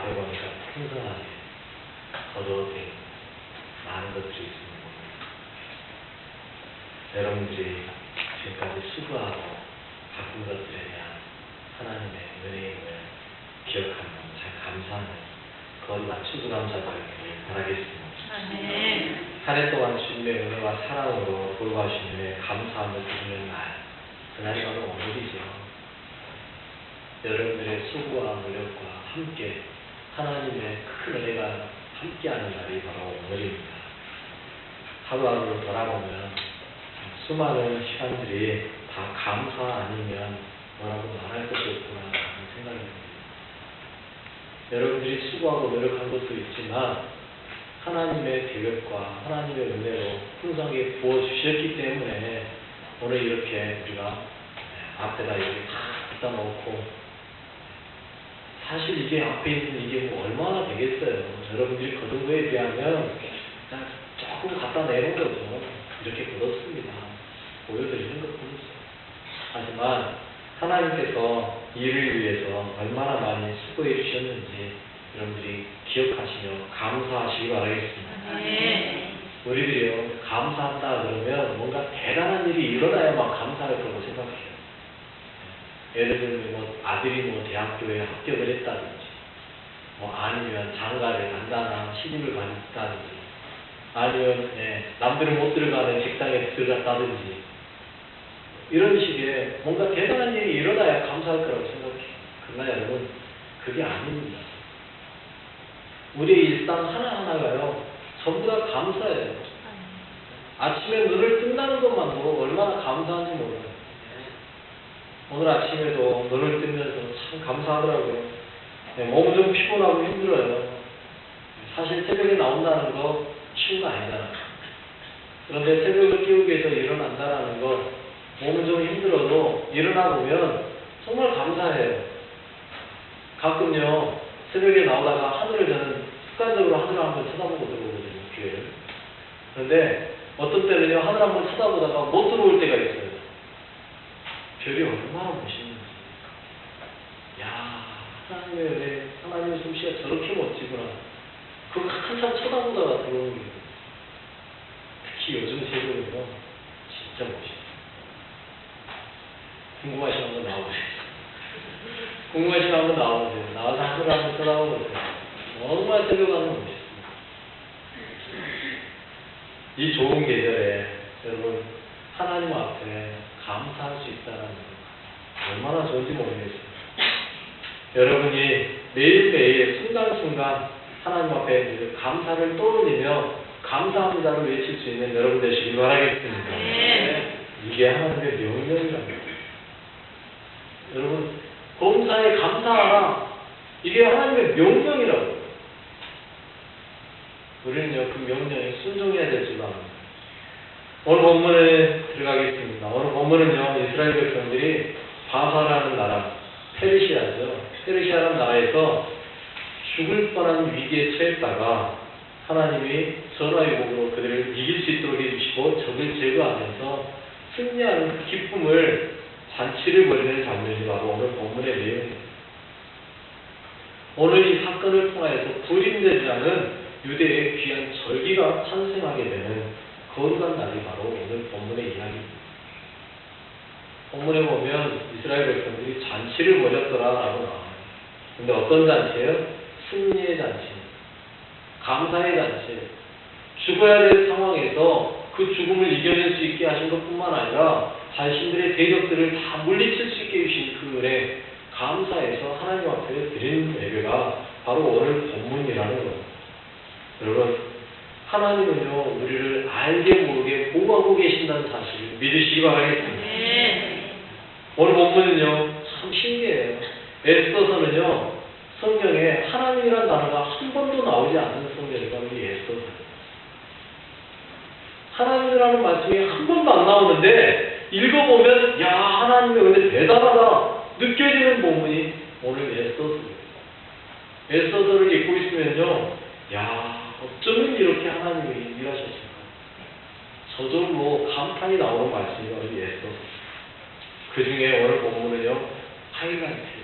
앞에 보니까 풍성하게 거둬들인 많은 것들이 있습니다. 여러분들이 지금까지 수고하고 바꾼 것들에 대한 하나님의 은혜임을 기억하며 참 감사하는 거룩한 추수감사가 되기를 바라겠습니다. 한 해 동안 주님의 은혜와 사랑으로 돌봐주신 은혜에 감사함을 드리는 날, 그날이 바로 오늘이죠. 여러분들의 수고와 노력과 함께 하나님의 큰 은혜가 함께하는 날이 바로 오늘입니다. 하루하루 돌아보면 수많은 시간들이 다 감사 아니면 뭐라고 말할 것이 없구나 하는 생각이 듭니다. 여러분들이 수고하고 노력한 것도 있지만 하나님의 대접과 하나님의 은혜로 풍성하게 부어주셨기 때문에 오늘 이렇게 우리가 앞에다 이렇게 다 갖다 놓고, 사실 이게 앞에 있는 이게 뭐 얼마나 되겠어요. 여러분들이 거둔 거에 비하면 그냥 조금 갖다 내는 거죠. 이렇게 거뒀습니다. 보여드리는 것뿐이죠. 하지만 하나님께서 이를 위해서 얼마나 많이 수고해 주셨는지 여러분들이 기억하시며 감사하시기 바라겠습니다. 네. 우리들이요, 감사한다 그러면 뭔가 대단한 일이 일어나야만 감사할 거라고 생각해요. 예를 들면 뭐 아들이 뭐 대학교에 합격을 했다든지, 뭐 아니면 장가를 간다나 시집을 간다든지, 아니면 남들은 못 들어가는 직장에 들어갔다든지, 이런 식의 뭔가 대단한 일이 일어나야 감사할 거라고 생각해요. 그러나 여러분, 그게 아닙니다. 우리의 일상 하나하나가요, 전부 다 감사해요. 아침에 눈을 뜬다는 것만도 얼마나 감사한지 몰라요. 오늘 아침에도 눈을 뜨면서 참 감사하더라고요. 몸은 좀 피곤하고 힘들어요. 사실 새벽에 나온다는 거 쉬운 거 아니잖아요. 그런데 새벽을 깨우기 위해서 일어난다는 거, 몸은 좀 힘들어도 일어나 보면 정말 감사해요. 가끔요, 새벽에 나오다가 하늘을 저는 습관적으로 하늘을 한번 쳐다보고 들어오거든요, 교회를. 그런데 어떤 때는요, 하늘 한번 쳐다보다가 못 들어올 때가 있어요. 별이 얼마나 멋있는지. 야, 하나님의 은혜, 하나님의 솜씨가 저렇게 멋지구나. 그거 한참 쳐다보다가 들어오는 거예요. 특히 요즘 새벽은요, 진짜 멋있어요. 궁금하시면 한번 나와보세요. 궁금하시면 한번 나와보세요. 나와서 하늘을 한번 쳐다보세요. 정말 새벽 하면 멋있습니다. 이 좋은 계절에 여러분, 하나님 앞에 감사할 수 있다는 것, 얼마나 좋은지 모르겠어요. 여러분이 매일매일 순간순간 하나님 앞에 감사를 떠올리며 감사합니다를 외칠 수 있는 여러분 되시길 바라겠습니다. 이게 하나님의 명령이랍니다. 여러분, 범사에 감사하라. 이게 하나님의 명령이라고. 우리는요, 그 명령에 순종해야 될 줄 압니다. 오늘 본문에 들어가겠습니다. 오늘 본문은요, 이스라엘 백성들이 바사라는 나라, 페르시아죠. 페르시아라는 나라에서 죽을 뻔한 위기에 처했다가 하나님이 전화위복으로 그들을 이길 수 있도록 해주시고 적을 제거하면서 승리하는 그 기쁨을, 잔치를 벌이는 장면이 바로 오늘 본문의 내용입니다. 오늘 이 사건을 통하여서 불임되지 않은 유대의 귀한 절기가 탄생하게 되는 거룩한 날이 바로 오늘 본문의 이야기입니다. 본문에 보면 이스라엘 백성들이 잔치를 벌였더라라고 나와요. 근데 어떤 잔치예요? 승리의 잔치입니다. 감사의 잔치예요. 죽어야 될 상황에서 그 죽음을 이겨낼 수 있게 하신 것뿐만 아니라 자신들의 대적들을 다 물리칠 수 있게 해주신 그 은혜, 감사해서 하나님 앞에 드리는 예배가 바로 오늘 본문이라는 겁니다. 여러분, 하나님은요, 우리를 알게 모르게 보호하고 계신다는 사실을 믿으시기 바라겠습니다. 오늘 본문은요, 참 신기해요. 에스더서는요, 성경에 하나님이라는 단어가 한 번도 나오지 않는 성경이 바로 이 에스더서예요. 하나님이라는 말씀이 한 번도 안 나오는데 읽어보면, 야, 하나님의 은혜 대단하다 느껴지는 본문이 오늘 에스더서예요. 에스더서를 읽고 있으면요, 야, 어쩌면 이렇게 하나님이 일하셨을까? 저절로 감탄이 나오는 말씀이 바로 이 에스더서. 그 중에 오늘 본문은요, 하이라이트.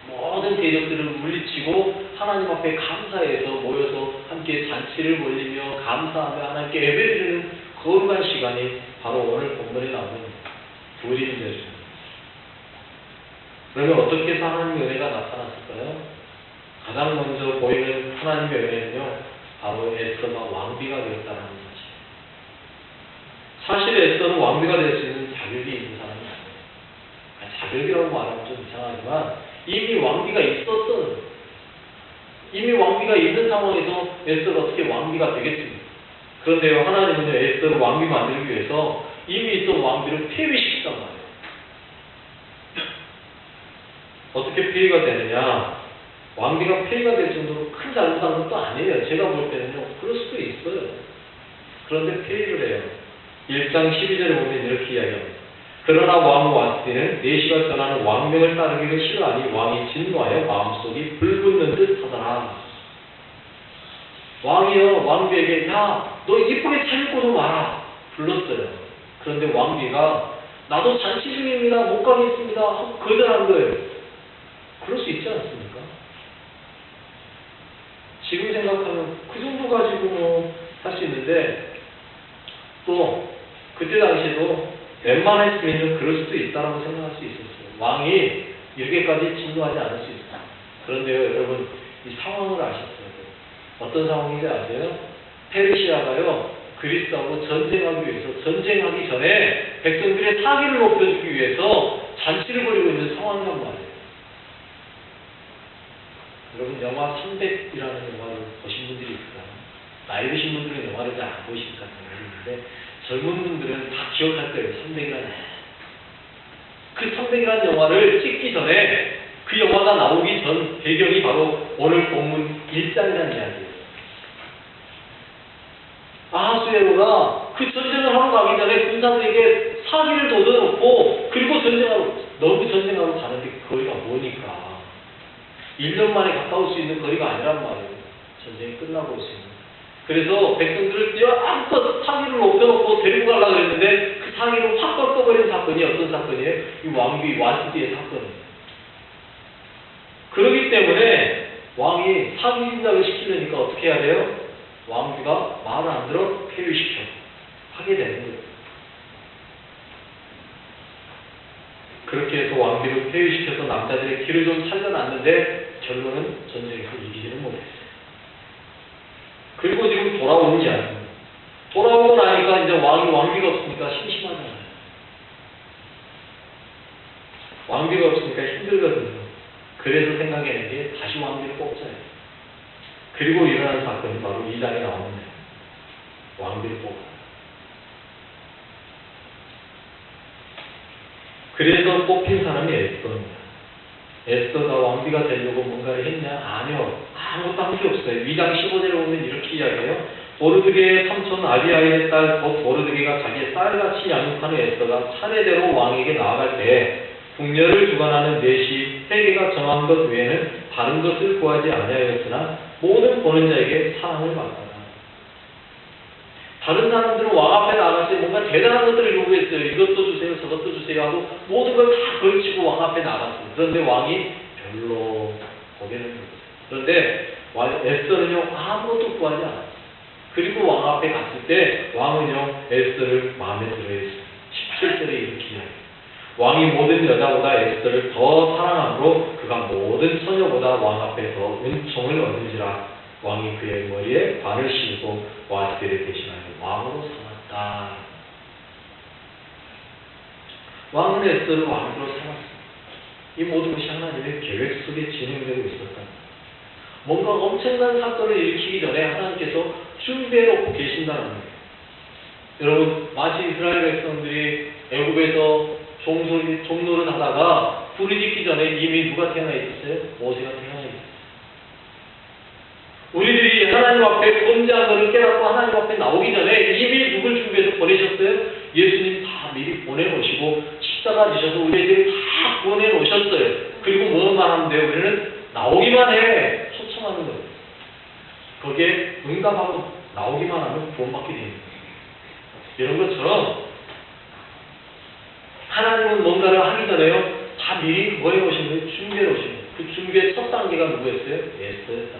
모든 대적들을 물리치고 하나님 앞에 감사해서 모여서 함께 잔치를 벌리며 감사하며 하나님께 예배드리는 거룩한 시간이 바로 오늘 본문에 나오는 부림절입니다. 그러면 어떻게 해서 하나님의 은혜가 나타났을까요? 가장 먼저 보이는 하나님의 은혜는요, 바로 에스더가 왕비가 되었다는 사실. 사실 에스더는 왕비가 될 수 있는 자격이 있는 사람이 아니에요. 자격이라고 말하면 좀 이상하지만 이미 왕비가 있었어요. 이미 왕비가 있는 상황에서 에스더가 어떻게 왕비가 되겠습니까? 그런데요, 하나님은요, 에스더를 왕비 만들기 위해서 이미 있던 왕비를 폐위시켰단 말이에요. 어떻게 폐위가 되느냐? 왕비가 폐위가 될 정도로 큰 잘못한 것도 아니에요. 제가 볼 때는요, 그럴 수도 있어요. 그런데 폐위를 해요. 1장 12절에 보면 이렇게 이야기합니다. 그러나 왕 와스디는 내시가 전하는 왕명을 따르기를 싫어하니 왕이 진노하여 마음속이 불붙는 듯 하더라. 왕이요, 왕비에게 야, 너 이쁘게 차리고도 마라 불렀어요. 그런데 왕비가 나도 잔치 중입니다, 못 가겠습니다 하고 거절한 거예요. 그럴 수 있지 않습니까? 지금 생각하면 그 정도 가지고 뭐 할 수 있는데, 또 그때 당시에도 웬만했으면 그럴 수도 있다라고 생각할 수 있었어요. 왕이 이렇게까지 진노하지 않을 수 있다. 그런데요, 여러분, 이 상황을 아셨어요. 어떤 상황인지 아세요? 페르시아가요, 그리스하고 전쟁하기 위해서, 전쟁하기 전에 백성들의 사기를 높여주기 위해서 잔치를 벌이고 있는 상황이란 말이에요. 여러분, 영화 300이라는 영화를 보신 분들이 있을까요? 나이 드신 분들은 영화를 잘 안 보실 것 같아요. 근데 젊은 분들은 다 기억할 거예요. 300이라는 영화. 그 300이라는 영화를 찍기 전에 그 영화가 나오기 전 배경이 바로 오늘 본문 1장이라는 이야기예요. 아하수에로가 그 전쟁을 하러 가기 전에 군사들에게 사기를 돋워놓고 그리고 전쟁하러, 너무 전쟁하러 가는데 거리가 뭐니까 1년 만에 갔다 올 수 있는 거리가 아니란 말이에요. 전쟁이 끝나고 올 수 있는. 그래서 백성들을 뛰어안고 사기를 높여놓고 데리고 가려고 했는데 그 사기를 확 꺾어버린 사건이 어떤 사건이에요? 이 왕비 와스디의 사건이에요. 그렇기 때문에 왕이 사기 진작을 시키려니까 어떻게 해야 돼요? 왕비가 말을 안 들어 폐위시켜 하게 되는 거예요. 그렇게 해서 왕비를 폐위시켜서 남자들의 길을 좀 살려놨는데 결론은 전쟁에서 이기지는 못했어요. 그리고 지금 돌아오는지 아닙니다. 돌아오고 나니까 이제 왕비가 없으니까 심심하잖아요. 왕비가 없으니까 힘들거든요. 그래서 생각해낸 게 다시 왕비를 뽑자요. 그리고 일어난 사건이 바로 2장에 나오는데 왕비를 뽑아. 그래서 뽑힌 사람이 에스더입니다. 에스더가 왕비가 되려고 뭔가를 했냐? 아니요. 아무것도 한 게 없어요. 2장 15절에 보면 이렇게 이야기해요. 모르드게의 삼촌 아비아의 딸 곧 모르드게가 자기의 딸같이 양육하는 에스더가 차례대로 왕에게 나아갈 때 궁녀를 주관하는 내시 회개가 정한 것 외에는 다른 것을 구하지 아니하였으나 모든 보는 자에게 사랑을 받았다. 다른 사람들은 왕 앞에 나갈 때 뭔가 대단한 것들을 요구했어요. 이것도 주세요, 저것도 주세요 하고 모든 걸 다 걸치고 왕 앞에 나갔어요. 그런데 왕이 별로 고개를 들었어요. 그런데 에스더는요, 아무것도 구하지 않았어요. 그리고 왕 앞에 갔을 때 왕은요, 에스더를 마음에 들어했어요. 17절에 이렇게 이야기해요. 왕이 모든 여자보다 에스더를 더 사랑함으로 그가 모든 처녀보다 왕 앞에 더 은총을 얻은지라. 왕이 그의 머리에 관을 씌우고 와스디를 대신하여 왕으로 삼았다. 왕은 에스더를 왕으로 삼았습니다. 이 모든 것이 하나님의 계획 속에 진행되고 있었다. 뭔가 엄청난 사건을 일으키기 전에 하나님께서 준비해놓고 계신다는 거예요. 여러분, 마치 이스라엘 백성들이 애굽에서 종노릇 하다가 불이 지기 전에 이미 누가 태어나 있었어요? 모세가 태어나 있었어요. 우리들이 하나님 앞에 범죄한 것을 깨닫고 하나님 앞에 나오기 전에 이미 누굴 준비해서 보내셨어요? 예수님 다 미리 보내놓으시고 십자가 지셔서 우리들을 다 보내놓으셨어요. 그리고 뭐만 하면 돼요? 우리는 나오기만 해. 초청하는 거예요. 거기에 응답하고 나오기만 하면 구원받게 됩니다. 이런 것처럼 하나님은 뭔가를 하기 전에요, 다 미리 뭐 해놓으신 거예요? 준비해 놓으신 거예요. 그 준비의 첫 단계가 누구였어요? 에스더였다.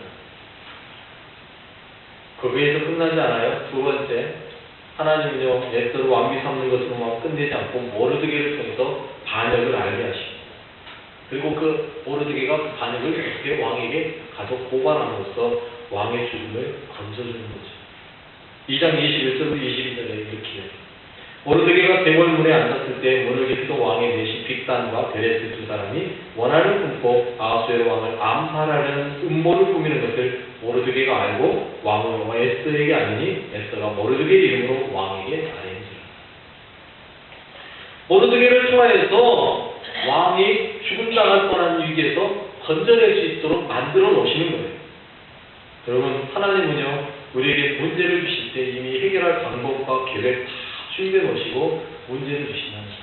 거기에서 끝나지 않아요. 두 번째, 하나님은요, 에스더를 왕비 삼는 것으로만 끝내지 않고 모르드게를 통해서 반역을 알게 하십니다. 그리고 그 모르드게가 그 반역을 어떻게 왕에게 가서 고발함으로써 왕의 죽음을 건져주는 거죠. 2장 21절로 22절에 이렇게 해요. 모르드게가 대궐문에 앉았을 때 문을 지키던 왕의 내시 빅단과 베레스 두 사람이 원한을 품고 아하수에로 왕을 암살하려는 음모를 꾸미는 것을 모르드게가 알고 왕은 에스더에게 아니니 에스더가 모르드게 이름으로 왕에게 아뢰니라. 모르드게를 통하여서 왕이 죽음당할 뻔한 위기에서 건져낼 수 있도록 만들어 놓으시는 거예요. 여러분, 하나님은요, 우리에게 문제를 주실 때 이미 해결할 방법과 계획 다 준비해 놓으시고 문제를 주신다는 사실.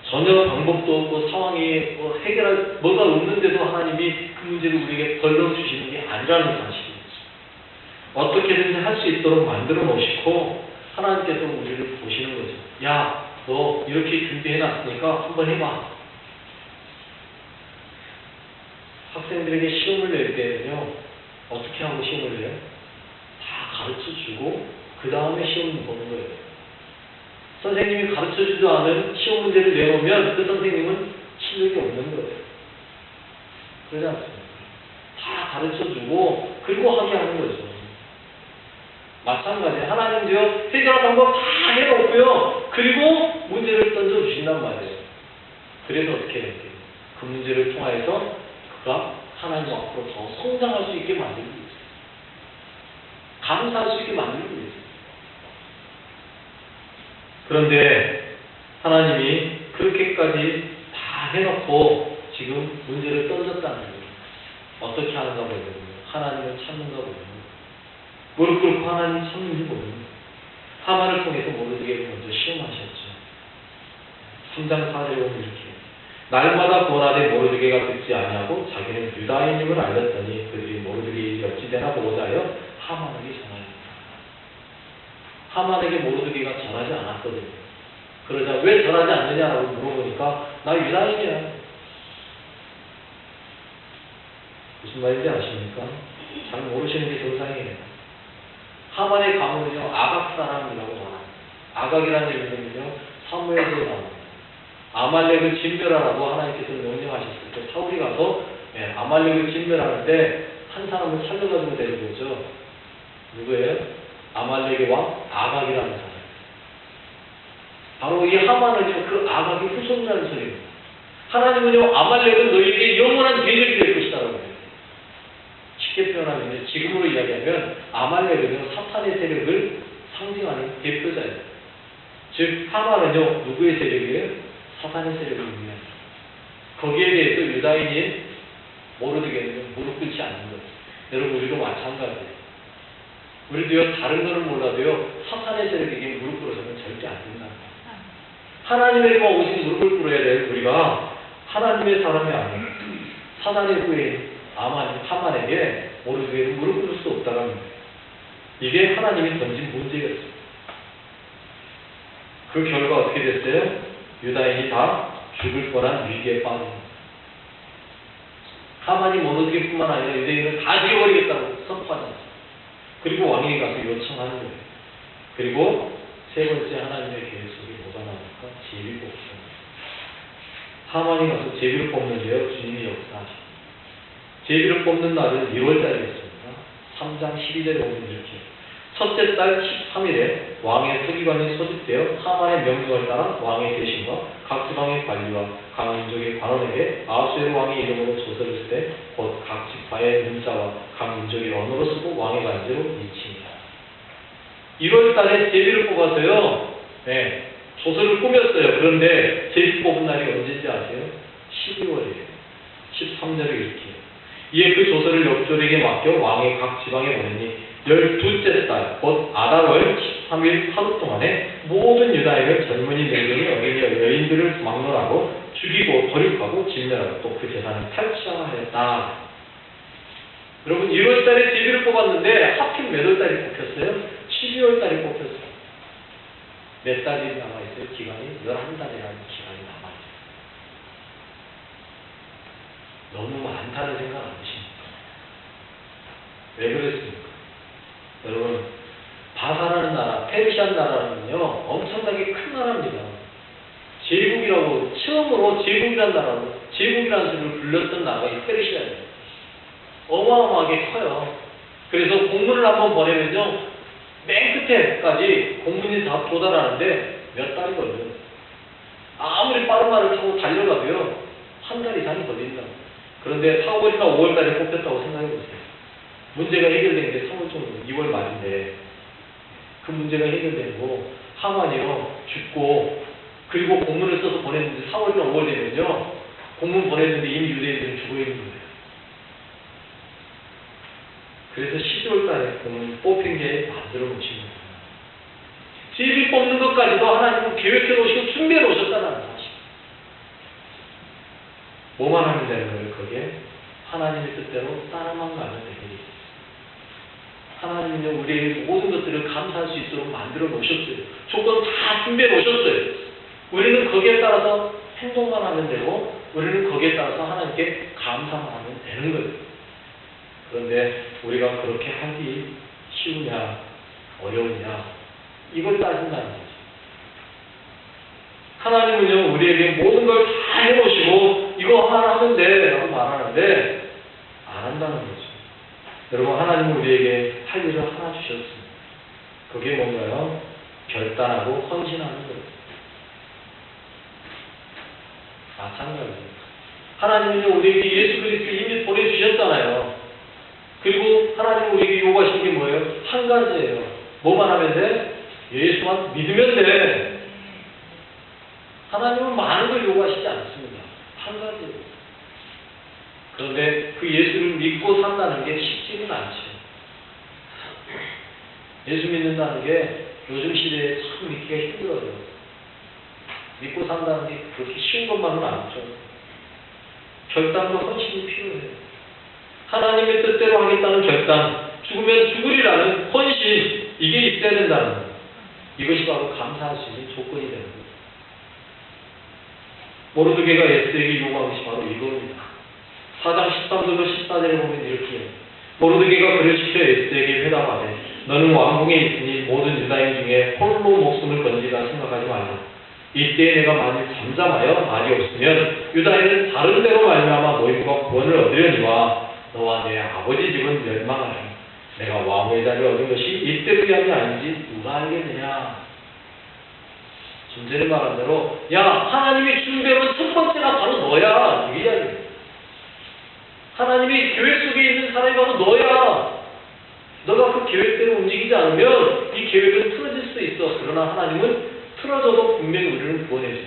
전혀 방법도 없고 상황이 해결할 뭐가 없는데도 하나님이 그 문제를 우리에게 걸러주시는 게 아니라는 사실이죠. 어떻게든지 할 수 있도록 만들어 놓으시고 하나님께서 우리를 보시는 거죠. 야, 너 이렇게 준비해놨으니까 한번 해봐. 학생들에게 시험을 낼 때는요, 어떻게 하고 시험을 내요? 다 가르쳐주고 그 다음에 시험 보는 거예요. 선생님이 가르쳐주지도 않은 시험 문제를 내놓으면 그 선생님은 실력이 없는 거예요. 그러지 않습니까? 다 가르쳐주고 그리고 하게 하는 거죠. 마찬가지예요. 하나님도요, 해결할 방법 다 해놓고요, 그리고 문제를 던져주신단 말이에요. 그래서 어떻게 해야 돼요? 그 문제를 통해서 그가 하나님 앞으로 더 성장할 수 있게 만들고 있어요. 감사할 수 있게 만들고 있어요. 그런데 하나님이 그렇게까지 다 해놓고 지금 문제를 던졌다는 거예요. 어떻게 하는가 보거든요. 하나님을 찾는가 보거든요. 무릎 꿇고 하나님 찾는지 모르는 하만을 통해서 모르드게를 먼저 시험하셨죠. 3장 4절에 보면 이렇게 날마다 고난에 모르드게가 듣지 아니하고 자기는 유다인임을 알렸더니 그들이 모르드게의 어찌되나 보고자 하여 하만에게 전하였다. 하만에게 모르드게가 전하지 않았거든요. 그러자 왜 전하지 않느냐라고 물어보니까 나 유다인이야. 무슨 말인지 아십니까? 잘 모르시는 게 정상이에요. 하만의 가문은요, 아각 사람이라고 말합니다. 아각이라는 이름은요, 사무엘에서 나옵니다. 아말렉을 진멸하라고 하나님께서 명령하셨을 때 사울이 가서 아말렉을 진멸하는데 한 사람을 살려가지고 데리고 오죠. 누구예요? 아말렉의 왕 아각이라는 사람. 바로 이 하만은요, 그 아각의 후손이라는 소리입니다. 하나님은요, 아말렉은 너희에게 영원한 대적이 될 것이다라고 해요. 쉽게 표현하면 지금으로 이야기하면 아말렉은요, 사탄의 세력을 상징하는 대표자예요. 즉 하만은요, 누구의 세력이에요? 사탄의 세력을 의미합니다. 거기에 대해서 유다인인 모르드게는 무릎 꿇지 않는 거예요. 여러분, 우리도 마찬가지예요. 우리도요, 다른 거는 몰라도요, 사탄의 세력에게 무릎 꿇어서는 절대 안 된다. 하나님에게만 오직 무릎을 꿇어야 될 우리가 하나님의 사람이 아니에요. 사탄의 후예인 하만에게 모르드게는 무릎 꿇을 수 없다는 거예요. 이게 하나님이 던진 문제였어요. 그 결과 어떻게 됐어요? 유다인이 다 죽을 뻔한 위기에 빠집니다. 하만이 모르드게뿐만 아니라 유대인을 다 죽여버리겠다고 선포하잖아요. 그리고 왕에게 가서 요청하는 거예요. 그리고 세 번째 하나님의 계획 속에 뭐가 나오니까 제비를 뽑습니다. 하만이 가서 제비를 뽑는데요, 주님이 역사하십니다. 제비를 뽑는 날은 1월달이었습니다. 3장 12절에 보면 이렇게 첫째 달 13일에 왕의 서기관이 소집되어 하만의 명령을 따라 왕의 대신과 각 지방의 관리와 각 민족의 관원에게 아하수에로 왕의 이름으로 조서를 쓰되 곧 각 지파의 문자와 각 민족의 언어로 쓰고 왕의 관제로 인치입니다. 1월달에 제비를 뽑아서요, 조서를 꾸몄어요. 그런데 제비 뽑은 날이 언제인지 아세요? 12월이에요. 13절에 이렇게 이에 그 조서를 역졸에게 맡겨 왕의 각 지방에 보내니 12째 달, 곧 아달월 13일 하루 동안에 모든 유다인을 젊은이, 늙은이, 어린이, 여인들을 막론하고 죽이고 거륙하고 진멸하고 또 그 재산을 탈취하였다. 여러분, 1월달에 제비를 뽑았는데 하필 몇 월달에 뽑혔어요? 12월달에 뽑혔어요. 몇 달이 남아있어요? 기간이 11달이라는 기간이 남아있어요. 너무 많다는 생각 안 드십니까? 왜 그랬습니까? 여러분, 바사라는 나라, 페르시아 나라는요, 엄청나게 큰 나라입니다. 제국이라고, 처음으로 제국이라는 나라로, 제국이라는 소리를 불렸던 나라가 이 페르시아예요. 어마어마하게 커요. 그래서 공문을 한번 보내면요, 맨 끝에까지 공문이 다 도달하는데 몇 달이 걸려요. 아무리 빠른 말을 타고 달려가도요, 한 달 이상이 걸린다. 그런데 4월이나 5월 달에 뽑혔다고 생각해보세요. 문제가 해결된 게 3월 정도, 2월 말인데, 그 문제가 해결되고, 하만이요, 죽고, 그리고 공문을 써서 보냈는데 4월이나 5월 되면요, 공문 보냈는데 이미 유대인들은 죽어있는 거예요. 그래서 12월 달에 공문 뽑힌 게 만들어 놓으신 거예요. 제비 뽑는 것까지도 하나님은 계획해 놓으시고 준비해 놓으셨다는 사실. 뭐만 하면 되는 거예요, 거기에? 하나님의 뜻대로 따라만 가면 되는 거예요. 하나님은요, 우리의 모든 것들을 감사할 수 있도록 만들어 놓으셨어요. 조건 다 준비해 놓으셨어요. 우리는 거기에 따라서 행동만 하면 되고, 우리는 거기에 따라서 하나님께 감사만 하면 되는 거예요. 그런데 우리가 그렇게 하기 쉬우냐, 어려우냐, 이걸 따진다는 거죠. 하나님은요, 우리에게 모든 걸 다 해놓으시고, 이거 하나 하면 돼, 라고 말하는데, 안 한다는 거죠. 여러분, 하나님은 우리에게 할 일을 하나 주셨습니다. 그게 뭔가요? 결단하고 헌신하는 거예요. 마찬가지입니다. 하나님은요, 우리에게 예수 그리스도를 이미 보내주셨잖아요. 그리고 하나님은 우리에게 요구하시는 게 뭐예요? 한 가지예요. 뭐만 하면 돼? 예수만 믿으면 돼. 하나님은 많은 걸 요구하시지 않습니다. 한 가지예요. 그런데 그 예수를 믿고 산다는 게 쉽지는 않죠. 예수 믿는다는 게 요즘 시대에 참 믿기가 힘들어요. 믿고 산다는 게 그렇게 쉬운 것만은 아니죠. 결단과 헌신이 필요해요. 하나님의 뜻대로 하겠다는 결단, 죽으면 죽으리라는 헌신, 이게 있어야 된다는 거예요. 이것이 바로 감사할 수 있는 조건이 되는 거예요. 모르드게가 에스더에게 요구한 것이 바로 이겁니다. 4장 13절로 14절에 보면 이렇게 해요. 모르드게가 그를 시켜 에스더에게 회답하되 너는 왕궁에 있으니 모든 유다인 중에 홀로 목숨을 건지라 생각하지 말라. 이때에 내가 만일 잠잠하여 말이 없으면 유다인은 다른 데로 말미암아 너희가 구원을 얻으려니와 너와 내 아버지 집은 멸망하리. 내가 왕후의 자리를 얻은 것이 이때로 위함이 아닌지 누가 알겠느냐. 좀 전에 말한 대로 야, 하나님이 준비한 첫 번째가 바로 너야. 이게 이야기예요. 하나님이 계획 속에 있는 사람이 바로 너야. 너가 그 계획대로 움직이지 않으면 이 계획은 틀어질 수 있어. 그러나 하나님은 틀어져도 분명히 우리를 구원해줘.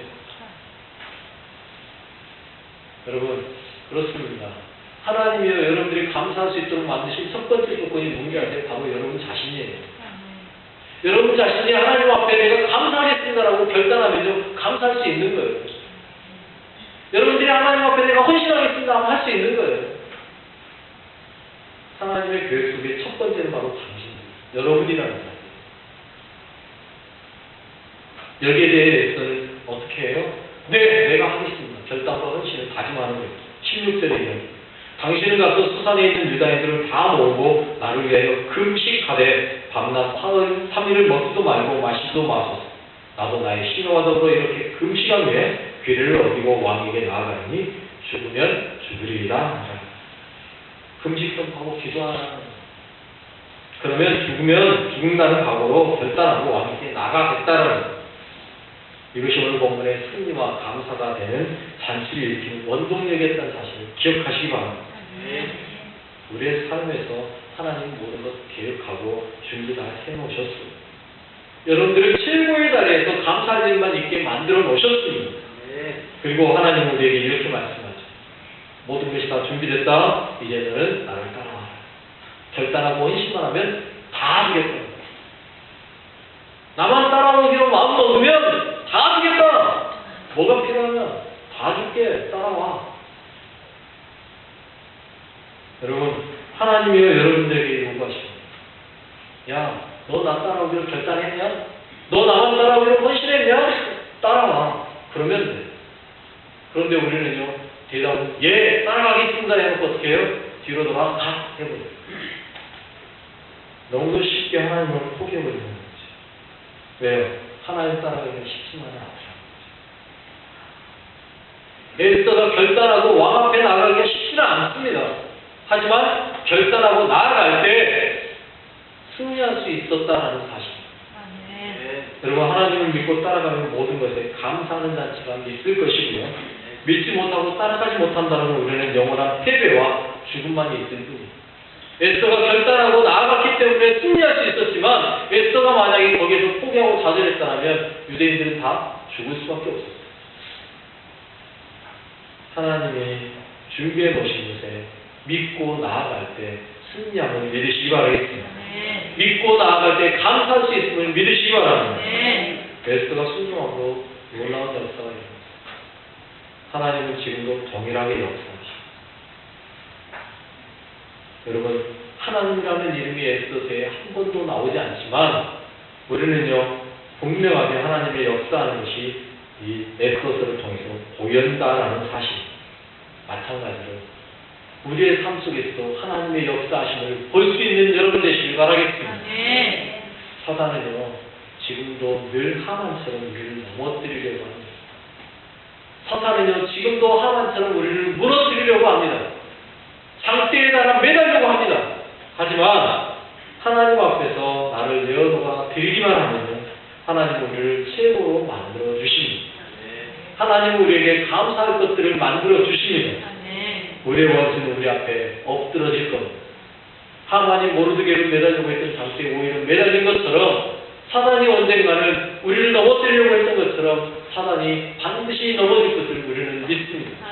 여러분, 그렇습니다. 하나님이요, 여러분들이 감사할 수 있도록 만드신 첫 번째 조건이 뭔지 아세요? 바로 여러분 자신이에요. 여러분 자신이 하나님 앞에 내가 감사하겠습니다라고 결단하면요, 감사할 수 있는 거예요. 여러분들이 하나님 앞에 내가 헌신하겠습니다 하면 할 수 있는 거예요. 하나님의 계획 속에 첫 번째는 바로 당신입니다. 여러분이라는 사람. 여기에 대해서는 어떻게 해요? 네, 내가 하겠습니다. 결단과 헌신을 다짐하는 거예요. 16절에 이야기. 당신은 가서 수산에 있는 유다인들을 다 모으고 나를 위하여 금식하되 밤낮 3일을 먹지도 말고 마시지도 마소서. 나도 나의 신호와 더불어 이렇게 금식한 후에 귀를 어기고 왕에게 나아가니 죽으면 죽으리이다. 금식선하고 기도하라. 그러면 죽으면 죽는다는 각오로 결단하고 왕에게 나가겠다는 이것이 오늘 본문의 승리와 감사가 되는 잔치를 일으키는 원동력이었다는 사실을 기억하시기 바랍니다. 우리의 삶에서 하나님 모든 것 계획하고 준비 다 해놓으셨습니다. 여러분들을 최고의 자리에서 감사할 일만 있게 만들어 놓으셨습니다. 그리고 하나님은 우리에게 이렇게 말씀하죠. 모든 것이 다 준비됐다. 이제는 나를 따라와라. 결단하고 헌신만 하면 다 하겠다. 나만 따라오기로 마음 먹으면 다 주겠다. 뭐가 필요하면 다 줄게. 따라와. 여러분, 하나님이요 여러분들에게 요구하십니다. 야, 너 나 따라오기로 결단했냐? 너 나만 따라오기로 헌신했냐? 따라와. 그러면 돼. 그런데 우리는요, 대답은 예, 따라가겠습니다 해놓고 어떻게 해요? 뒤로 돌아 가 해버려요. 너무도 쉽게 하나님을 포기해버리는 거죠. 왜요? 하나님 따라가기가 쉽지만은 않더라고요. 에스더가 결단하고 왕 앞에 나가기가 쉽지는 않습니다. 하지만 결단하고 나아갈 때 승리할 수 있었다라는 사실. 여러분, 하나님을 믿고 따라가는 모든 것에 감사하는 잔치가 있을 것이고요. 믿지 못하고 따라가지 못한다면 우리는 영원한 패배와 죽음만 있을 뿐입니다. 에스더가 결단하고 나아갔기 때문에 승리할 수 있었지만 에스더가 만약에 거기에서 포기하고 좌절했다면 유대인들은 다 죽을 수밖에 없었어요. 하나님이 준비해 놓으신 것에 믿고 나아갈 때 승리함을 믿으시기 바라겠습니다. 믿고 나아갈 때 감사할 수 있음을 믿으시기 바랍니다. 에스더가 순종함으로 놀라운 역사가 일어났습니다. 하나님은 지금도 동일하게 역사하십니다. 여러분, 하나님이라는 이름이 에스더서에 한 번도 나오지 않지만 우리는요 분명하게 하나님의 역사하는 것이 이 에스더서를 통해서 보인다라는 사실. 마찬가지로 우리의 삶 속에서도 하나님의 역사하심을 볼 수 있는 여러분 되시길 바라겠습니다. 사단은요 지금도 늘 하만처럼 우리를 넘어뜨리려고 합니다. 사탄은요 지금도 하만처럼 우리를 무너뜨리려고 합니다. 장대에 달아 매달려고 합니다. 하지만 하나님 앞에서 나를 내어놓아 드리기만 하면요 하나님 우리를 최고로 만들어 주십니다. 하나님 우리에게 감사할 것들을 만들어 주십니다. 우리의 원수는 우리 앞에 엎드러질 겁니다. 하만이 모르드게로 매달리고 했던 장대에 오히려 매달린 것처럼 사단이 언젠가는 우리를 넘어뜨리려고 했던 것처럼 사단이 반드시 넘어질 것을 우리는 믿습니다.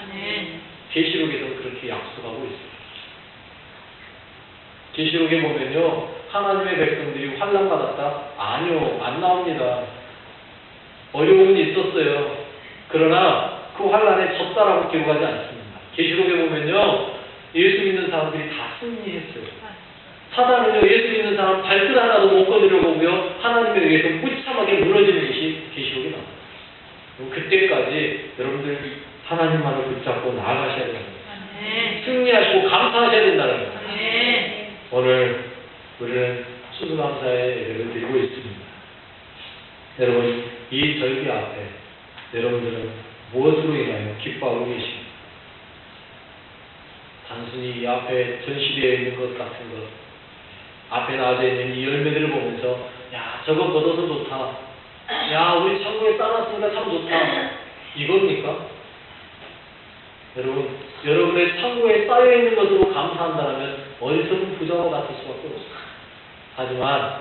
계시록에서는 그렇게 약속하고 있습니다. 계시록에 보면요 하나님의 백성들이 환난받았다? 아니요, 안 나옵니다. 어려움이 있었어요. 그러나 그 환난에 졌다라고 기록하지 않습니다. 계시록에 보면요 예수 믿는 사람들이 다 승리했어요. 사단은요 예수 믿는 사람 발끝 하나도 못 거두려고 하고요 하나님에 의해서 무참하게 무너지는 것이 계시록에 나옵니다. 그때까지 여러분들 하나님만을 붙잡고 나아가셔야 됩니다. 승리하시고 감사하셔야 된다는 겁니다. 오늘 우리는 수수감사의 예배를 드리고 있습니다. 여러분 이 절기 앞에 여러분들은 무엇으로 인하여 기뻐하고 계십니까? 단순히 이 앞에 전시되어 있는 것 같은 것, 앞에 나와져 있는 이 열매들을 보면서 야 저거 걷어서 좋다, 야 우리 창고에 따놨으니까 참 좋다, 이겁니까? 여러분, 여러분의 창고에 쌓여있는 것으로 감사한다면 어디서든 부자가 같을 수밖에 없습니다. 하지만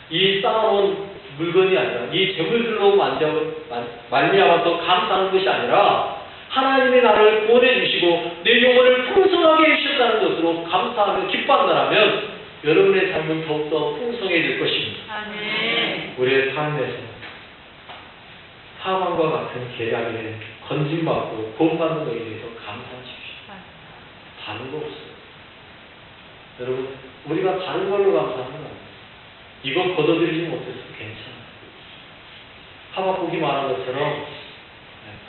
이 쌓아놓은 물건이 아니라 이 재물들로 말미암아 더 감사하는 것이 아니라 하나님이 나를 구원해 주시고 내 영혼을 풍성하게 해주셨다는 것으로 감사하며 기뻐한다면 여러분의 삶은 더욱더 풍성해질 것입니다. 우리의 삶에서 하만과 같은 계략에 건진받고 구원받는 것에 대해서 감사하십시오. 다른 거 없어요. 여러분, 우리가 다른 걸로 감사하는 거 아니에요. 이거 걷어들이지 못해서 괜찮아요. 하박국이 말한 것처럼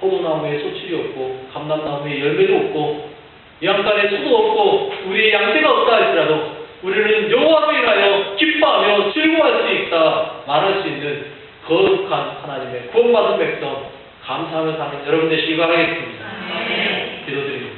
포도나무에 소출이 없고 감람나무에 열매도 없고 양간에 소도 없고 우리의 양떼가 없다 할지라도 우리는 여호와로 인하여 기뻐하며 즐거워할 수 있다 말할 수 있는 거룩한 하나님의 구원받은 백성 감사하며 사는 여러분 되시기 바라겠습니다. 기도드립니다.